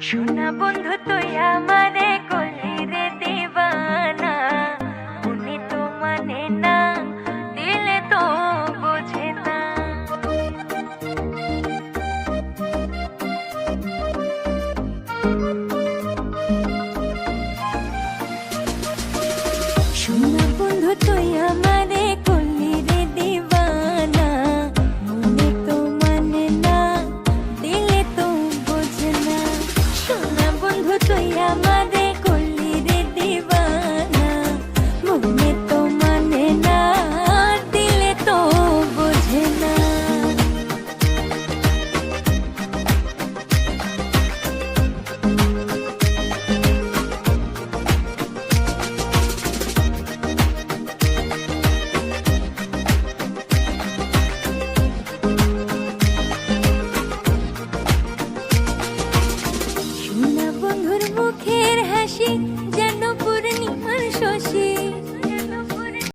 সোনা বন্ধু তুই আমারে করলি রে দিবানা, মনে তো মানে না, দিলে তো বোঝে না। সোনা বন্ধু তুই আমারে করলি রে দিবানা, মনে তো মানে না, দিলে তো বোঝে না। সোনা বন্ধু তুই আমারে করলি রে দিবানা, মনে তো মানে না, দিলে তো বোঝে না। সোনা বন্ধুর মুখের হাসি